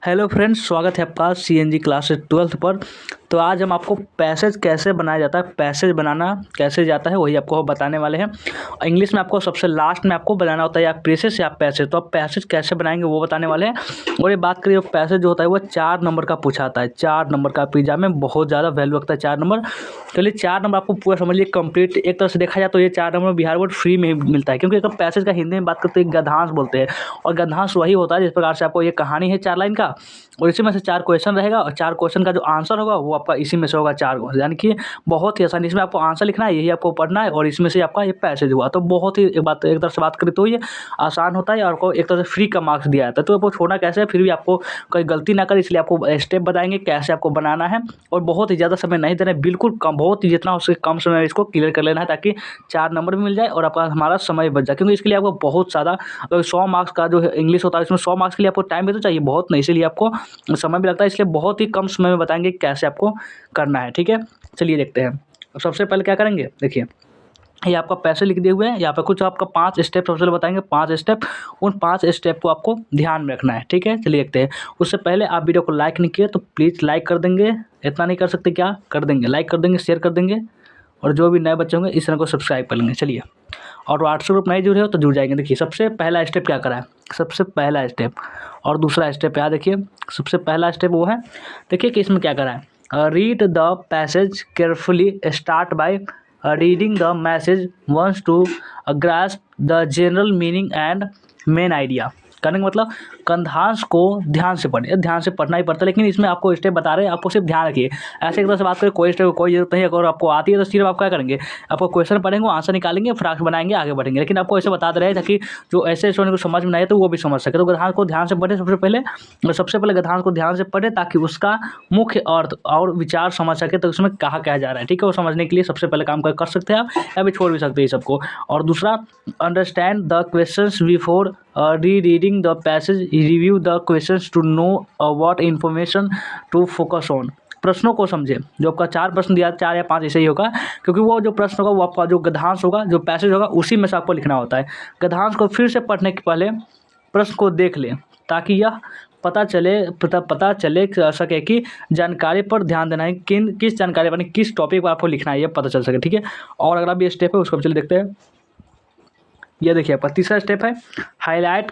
Hello friends, स्वागत है आपका सीएनजी क्लासेस 12th पर। तो आज हम आपको पैसेज कैसे बनाया जाता है, पैसेज बनाना कैसे जाता है वही आपको बताने वाले हैं। इंग्लिश में आपको सबसे लास्ट में आपको बनाना होता है या प्रेसेस या पैसेज। तो आप पैसेज कैसे बनाएंगे वो बताने वाले हैं। और ये बात करिए, पैसेज जो होता है वो 4 नंबर का पूछा आता है। 4 नंबर का पिज्जा में बहुत ज़्यादा वैल्यू रखता है 4 नंबर। चलिए 4 नंबर आपको पूरा समझ लीजिए कंप्लीट। एक तरह से देखा जाए तो ये 4 नंबर बिहार बोर्ड फ्री में ही मिलता है, क्योंकि अगर पैसेज का हिंदी में बात करते हैं गद्यांश बोलते हैं। और गद्यांश वही होता है जिस प्रकार से आपको ये कहानी है 4 लाइन का, और इसी में से 4 क्वेश्चन रहेगा और 4 क्वेश्चन का जो आंसर होगा वो आपका इसी में से होगा 4 को। यानी कि बहुत ही आसानी, इसमें आपको आंसर लिखना है, यही आपको पढ़ना है और इसमें से आपका ये पैसेज हुआ। तो बहुत ही एक तरह से बात करें तो ये आसान होता है और आपको एक तरह से फ्री का मार्क्स दिया जाता है। तो आपको छोड़ना कैसे है, फिर भी आपको कोई गलती ना करे इसलिए आपको स्टेप बताएंगे कैसे आपको बनाना है। और बहुत ही ज़्यादा समय नहीं देना है, बिल्कुल कम, बहुत ही जितना उससे कम समय में इसको क्लियर कर लेना है, ताकि 4 नंबर भी मिल जाए और आपका हमारा समय बच जाए। क्योंकि इसके लिए आपको बहुत सारा 100 मार्क्स का जो इंग्लिश होता है, इसमें 100 मार्क्स के लिए आपको टाइम भी तो चाहिए, बहुत नहीं, इसीलिए आपको समय भी लगता है। इसलिए बहुत ही कम समय में बताएंगे कैसे आपको करना है। ठीक है, चलिए देखते हैं। सबसे पहले क्या करेंगे, देखिए ये आपका पैसे लिख दिए हुए हैं। यहाँ पे कुछ आपका 5 स्टेप सबसे पहले बताएंगे, 5 स्टेप। उन 5 स्टेप को आपको ध्यान में रखना है। ठीक है, चलिए देखते हैं। उससे पहले आप वीडियो को लाइक नहीं किए तो प्लीज़ लाइक कर देंगे। इतना नहीं कर सकते क्या, कर देंगे, लाइक कर देंगे, शेयर कर देंगे। और जो भी नए बच्चे होंगे इस चैनल को सब्सक्राइब कर लेंगे। चलिए, और व्हाट्सएप ग्रुप नहीं जुड़े हो तो जुड़ जाएंगे। देखिए सबसे पहला स्टेप क्या करा है, सबसे पहला स्टेप और दूसरा स्टेप यहाँ देखिए। सबसे पहला स्टेप वो है, देखिए कि इसमें क्या करा है। Read the passage carefully, start by reading the message once to grasp the general meaning and main idea. करने का मतलब कंधांश को ध्यान से पढ़े, ध्यान से पढ़ना ही पड़ता है, लेकिन इसमें आपको स्टेप बता रहे हैं, आपको सिर्फ ध्यान रखिए। ऐसे एक तरह से बात करें, कोई स्टेप कोई जरूरत नहीं है। अगर आपको आती है तो सिर्फ आप क्या करेंगे, आपको क्वेश्चन पढ़ेंगे, आंसर निकालेंगे, फ्राक्स बनाएंगे, आगे बढ़ेंगे। लेकिन आपको ऐसे बता दे रहे हैं ताकि जो ऐसे स्टूडेंट को समझ में नहीं आए तो वो भी समझ सके। तो गद्यांश को ध्यान से पढ़े सबसे पहले गद्यांश को ध्यान से पढ़े, ताकि उसका मुख्य अर्थ और विचार समझ सके, तो उसमें कहा क्या जा रहा है। ठीक है, वो समझने के लिए सबसे पहले काम कर सकते हैं आप, या भी छोड़ भी सकते हैं सबको। और दूसरा, understand the questions before reading the passage, review the questions to know what information to focus on. प्रश्नों को समझे। जो आपका 4 प्रश्न दिया, 4 या 5 ऐसे ही होगा, क्योंकि वो जो प्रश्न होगा वो आपका जो गद्यांश होगा, जो पैसेज होगा, उसी में से आपको लिखना होता है। गद्यांश को फिर से पढ़ने के पहले प्रश्न को देख लें, ताकि यह पता चले सके कि जानकारी पर ध्यान देना है, किस जानकारी पर, किस टॉपिक पर आपको लिखना है, ये पता चल सके। ठीक है, और अगला भी स्टेप है, उसको चलिए देखते हैं। ये देखिए आपका तीसरा स्टेप है, highlight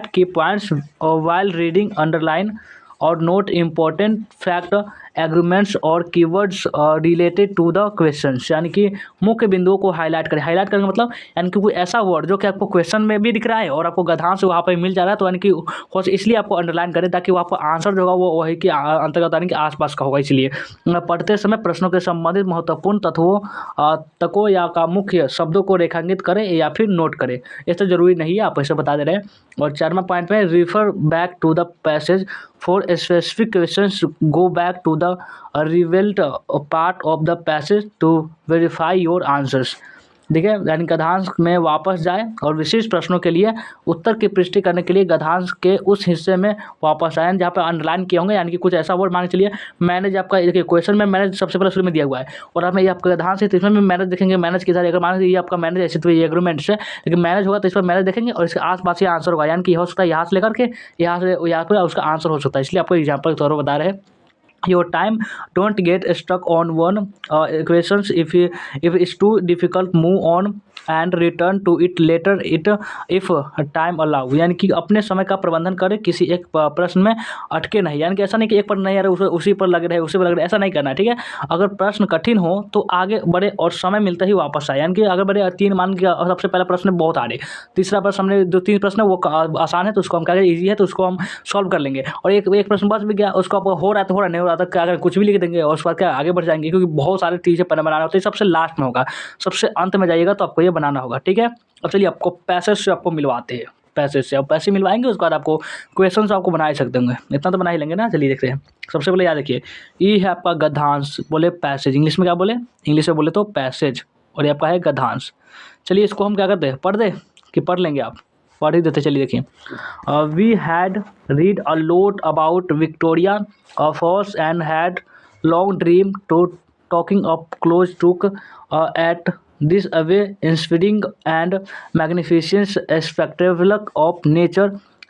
key points while reading, underline और नोट इम्पोर्टेंट फैक्ट, एग्रीमेंट्स और keywords related to the questions. यानी कि मुख्य बिंदुओं को हाईलाइट करें। हाईलाइट करने का मतलब यानी कि कोई ऐसा वर्ड जो कि आपको क्वेश्चन में भी दिख रहा है और आपको गद्यांश से वहाँ पर मिल जा रहा है, तो यानी कि इसलिए आपको अंडरलाइन करें, ताकि वो आपका आंसर जो होगा वो वही के अंतर्गत, यानी कि आसपास का होगा। इसलिए पढ़ते समय प्रश्नों के संबंधित महत्वपूर्ण तत्वों या का मुख्य शब्दों को रेखांकित करें या फिर नोट करें। ये तो जरूरी नहीं है, आप ऐसे बता दे रहे हैं। और 4वां पॉइंट में, refer back to the passage for specific questions, go back to the relevant part of the passage to verify your answers. ठीक है, यानी गद्यांश में वापस जाए और विशिष्ट प्रश्नों के लिए उत्तर की पुष्टि करने के लिए गद्यांश के उस हिस्से में वापस आए जहाँ पर अंडरलाइन किए होंगे। यानी कि कुछ ऐसा वर्ड, मान के चलिए मैनेज, आपका देखिए क्वेश्चन में मैनेज सबसे पहले शुरू में दिया हुआ है, और हमें ये आपका गद्यांश है तो इसमें भी मैनेज देखेंगे। मैनेज के साथ अगर मान लीजिए ये आपका मैनेज ऐसे तो ये एग्रीमेंट्स है, लेकिन मैनेज होगा तो इस पर मैनेज देखेंगे और इसके आसपास ही आंसर होगा। यानी कि हो सकता है यहाँ से लेकर के यहाँ पर उसका आंसर हो सकता है। इसलिए आपको एग्जाम्पल के तौर पर बता रहे हैं। Your time, don't get stuck on one questions. If it's too difficult, move on and return to it later if time allow। यानी कि अपने समय का प्रबंधन करें, किसी एक प्रश्न में अटके नहीं। यानी कि ऐसा नहीं कि एक पर नहीं आ रहा उसी पर लगे रहे, उसी पर लगे रहे, ऐसा नहीं करना है। ठीक है, अगर प्रश्न कठिन हो तो आगे बढ़े और समय मिलते ही वापस आए। यानी कि अगर बढ़े 3 मान के सबसे पहला प्रश्न बहुत आ रहे, तीसरा प्रश्न हमने जो 3 प्रश्न है वो आसान है तो उसको हम क्या करें, ईजी है तो उसको हम सॉल्व कर लेंगे। और एक प्रश्न बच भी गया, उसको आप हो रहा है तो हो रहा, नहीं हो रहा तो क्या अगर कुछ भी लिख देंगे और उसके बाद क्या आगे बढ़ जाएंगे, क्योंकि बहुत सारी चीज़ें बनाना होता है। सबसे लास्ट में होगा, सबसे अंत में जाइएगा तो आपको ये बनाना होगा। ठीक है, अब चलिए आपको पैसेज से आपको मिलवाते हैं। पैसेज से अब पैसे मिलवाएंगे, उसके बाद आपको क्वेश्चन आपको बना ही सकते होंगे, इतना तो बना ही लेंगे ना। चलिए देखते हैं। सबसे पहले याद रखिए, ई है आपका गद्यांश, बोले पैसेज, इंग्लिश में क्या बोले, इंग्लिश में बोले तो पैसेज, और ये आपका है गद्यांश। चलिए इसको हम क्या करते हैं, पढ़ दे कि पढ़ लेंगे, आप पढ़ ही देते। चलिए देखिए, we had read a lot about Victoria Falls and had long dream to talking up close took at this away inspiring and magnificent spectacle of nature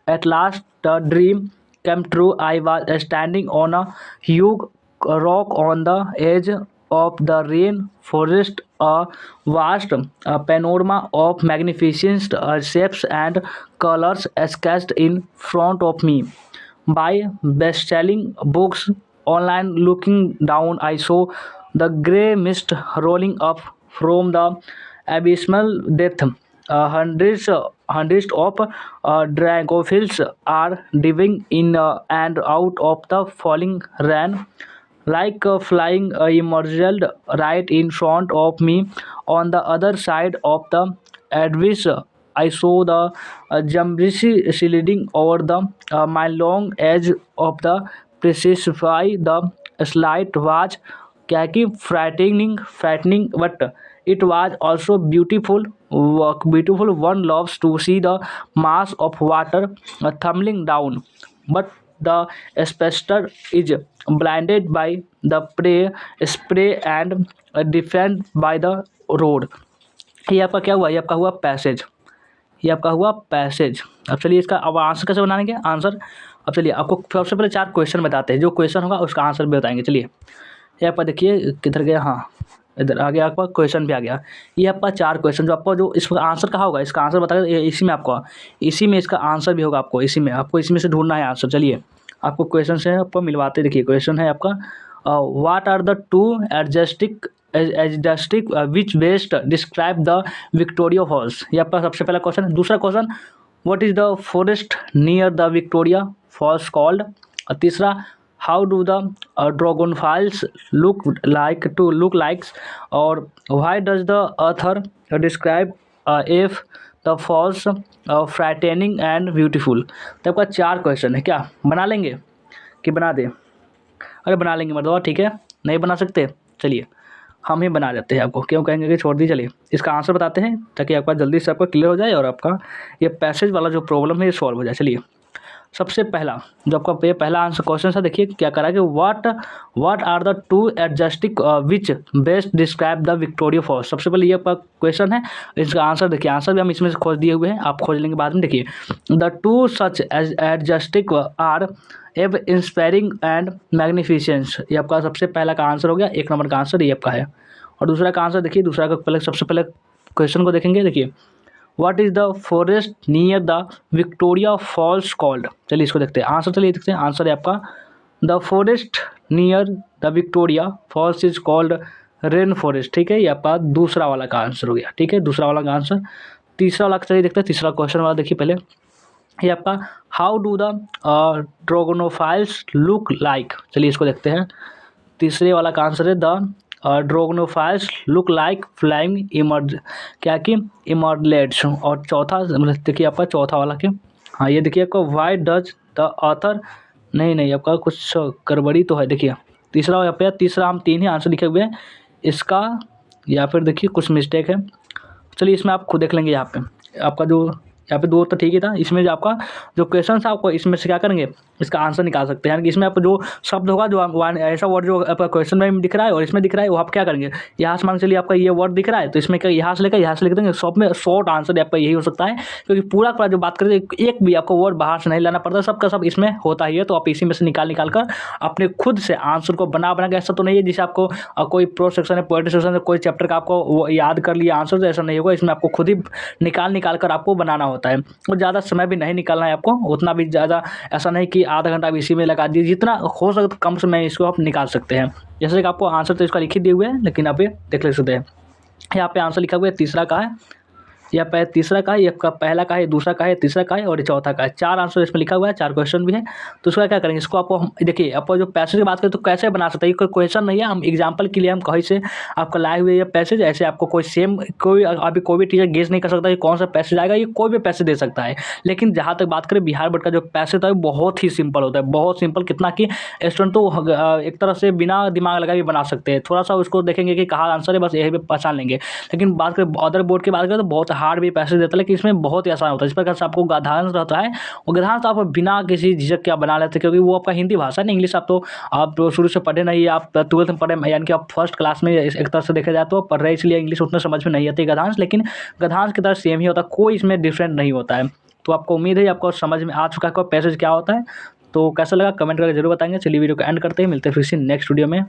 At last, the dream came true. I was standing on a huge rock on the edge of the rainforest, a vast panorama of magnificent shapes and colors sketched in front of me by best-selling books. Online, looking down, I saw the grey mist rolling up from the abysmal depth. Hundreds of dragonflies are diving in and out of the falling rain, like flying emerged right in front of me. On the other side of the abyss, I saw the Jambrishi sliding over the mile-long edge of the precipice. The slide was khaki frightening, but it was also beautiful. One loves to see the mass of water tumbling down, but the spectator is blinded by the spray and deafened by the road. ये आपका क्या हुआ? ये आपका हुआ passage. ये आपका हुआ पैसेज। अब चलिए इसका अब आंसर कैसे बनाएंगे? आंसर अब चलिए आपको सबसे पहले 4 क्वेश्चन बताते हैं, जो क्वेश्चन होगा उसका आंसर भी बताएंगे। चलिए ये आपका देखिए किधर गया, हाँ इधर आ गया, आपका क्वेश्चन भी आ गया। ये आपका 4 क्वेश्चन, जो आपको जो इसका आंसर कहाँ होगा, इसका आंसर बताएगा इसी में, आपको इसी में इसका आंसर भी होगा। आपको इसी में से ढूंढना है आंसर। चलिए आपको क्वेश्चन से आपको मिलवाते। देखिए क्वेश्चन है आपका, what are the two adjectives which best describe the Victoria Falls. ये आपका सबसे पहला क्वेश्चन है। दूसरा question, what is the forest near the Victoria Falls called. और तीसरा, how do the dragonflies look likes. और why does the author describe if the falls frightening and beautiful. तो आपका 4 क्वेश्चन है, क्या बना लेंगे कि बना दें? अरे बना लेंगे मतलब, ठीक है। नहीं बना सकते, चलिए हम ही बना देते हैं आपको, क्यों कहेंगे कि छोड़ दी। चलिए इसका आंसर बताते हैं ताकि आपका जल्दी से आपका क्लियर हो जाए और आपका ये पैसेज वाला जो प्रॉब्लम है ये सॉल्व हो जाए। चलिए सबसे पहला जो आपका ये पहला आंसर क्वेश्चन था, देखिए क्या करा कि what are the two adjectives which best describe the Victoria Falls. सबसे पहले ये आपका क्वेश्चन है, इसका आंसर देखिए, आंसर भी हम इसमें से खोज दिए हुए हैं, आप खोज लेंगे बाद में। देखिए द टू सच एडजस्टिक आर एव इंस्पायरिंग एंड मैग्निफिसेंस। ये आपका सबसे पहला का आंसर हो गया, 1 नंबर का आंसर ये आपका है। और दूसरा का आंसर देखिए, दूसरा का पहले सबसे पहले क्वेश्चन को देखेंगे। देखिए what is the forest near the Victoria Falls called. चलिए इसको देखते हैं आंसर। चलिए देखते हैं आंसर है आपका, the forest near the Victoria Falls is called rain forest. ठीक है, ये आपका दूसरा वाला का आंसर हो गया। ठीक है, दूसरा वाला का आंसर। तीसरा वाला चलिए देखते हैं, तीसरा क्वेश्चन वाला देखिए पहले, ये आपका how do the dragonflies look like. चलिए इसको देखते हैं। तीसरे वाला का आंसर है the dragonflies look like flying emerge, क्या कि इमर्लेट्स। और चौथा मतलब देखिए आपका चौथा वाला के, हाँ ये देखिए आपका व्हाई डज द ऑथर, नहीं आपका कुछ गड़बड़ी तो है। देखिए तीसरा यहाँ पे, तीसरा हम 3 ही आंसर लिखे हुए हैं इसका, या फिर देखिए कुछ मिस्टेक है। चलिए इसमें आप खुद देख लेंगे। यहाँ पे आपका जो यहाँ पे 2 तो ठीक ही था, इसमें जो आपका जो क्वेश्चन था आपको इसमें से क्या करेंगे, इसका आंसर निकाल सकते हैं। यानी कि इसमें आपको जो शब्द होगा, जो ऐसा वर्ड जो आपका क्वेश्चन में दिख रहा है और इसमें दिख रहा है, वो आप क्या करेंगे, यहाँ से मान चलिए आपका ये वर्ड दिख रहा है तो इसमें क्या यहाँ से लिख देंगे। सब में शॉर्ट आंसर आपका यही हो सकता है, क्योंकि पूरा जो बात करें एक भी आपको वर्ड बाहर से नहीं लाना पड़ता, सबका सब इसमें होता ही है। तो आप इसी में से निकाल कर अपने खुद से आंसर को बना के, ऐसा तो नहीं है जिसे आपको कोई प्रो सेक्शन है, पोएट्री सेक्शन है, कोई चैप्टर का आपको वो याद कर लिया आंसर, तो ऐसा नहीं होगा। इसमें आपको खुद ही निकाल कर आपको बनाना होता है, और ज़्यादा समय भी नहीं निकालना है आपको, उतना भी ज़्यादा ऐसा नहीं कि आधा घंटा भी इसी में लगा दीजिए, जितना हो सके कम समय में इसको आप निकाल सकते हैं। जैसे कि आपको आंसर तो इसका लिख ही दिए हुए हैं, लेकिन आप ये देख ले सकते हैं। यहाँ पे आंसर लिखा हुआ है, तीसरा का है, या तीसरा का है, ये आपका पहला का है, दूसरा का है, तीसरा का है और चौथा का है। 4 आंसर इसमें लिखा हुआ है, 4 क्वेश्चन भी है। तो उसका क्या करेंगे, इसको आपको देखिए, आपको जो पैसेज की बात करें तो कैसे बना सकते हैं, कोई क्वेश्चन नहीं है, हम एग्जांपल के लिए हम कहीं से आपको लाए हुए ये पैसेज, ऐसे आपको कोई अभी कोई भी टीचर गेस नहीं कर सकता कि कौन सा पैसेज आएगा, ये कोई भी पैसेज दे सकता है। लेकिन जहाँ तक बात करें बिहार बोर्ड का जो पैसेज होता है बहुत ही सिंपल होता है, बहुत सिंपल, कितना कि स्टूडेंट तो एक तरह से बिना दिमाग लगाए भी बना सकते हैं। थोड़ा सा उसको देखेंगे कि कहाँ आंसर है, बस यही पे पहचान लेंगे। लेकिन बात करें अदर बोर्ड की बात करें तो बहुत हार्ड भी पैसेज देता है, लेकिन इसमें बहुत ही आसान होता है। इस प्रकार से आपको गद्यांश रहता है, और गद्यांश तो आप बिना किसी झिझक के आप बना लेते हैं, क्योंकि वो आपका हिंदी भाषा है, इंग्लिश आप शुरू से पढ़े नहीं, आप 12th में पढ़े, यानी कि आप फर्स्ट क्लास में एक तरह से देखा जाए तो पढ़ रहे, इसलिए इंग्लिश उतना समझ में नहीं आती गद्यांश। लेकिन गद्यांश की तरह सेम ही होता है, कोई इसमें डिफरेंट नहीं होता है। तो आपको उम्मीद है आपको समझ में आ चुका है पैसेज क्या होता है। तो कैसा लगा कमेंट करके जरूर बताएंगे। चलिए वीडियो को एंड करते हैं, मिलते हैं फिर से नेक्स्ट वीडियो में।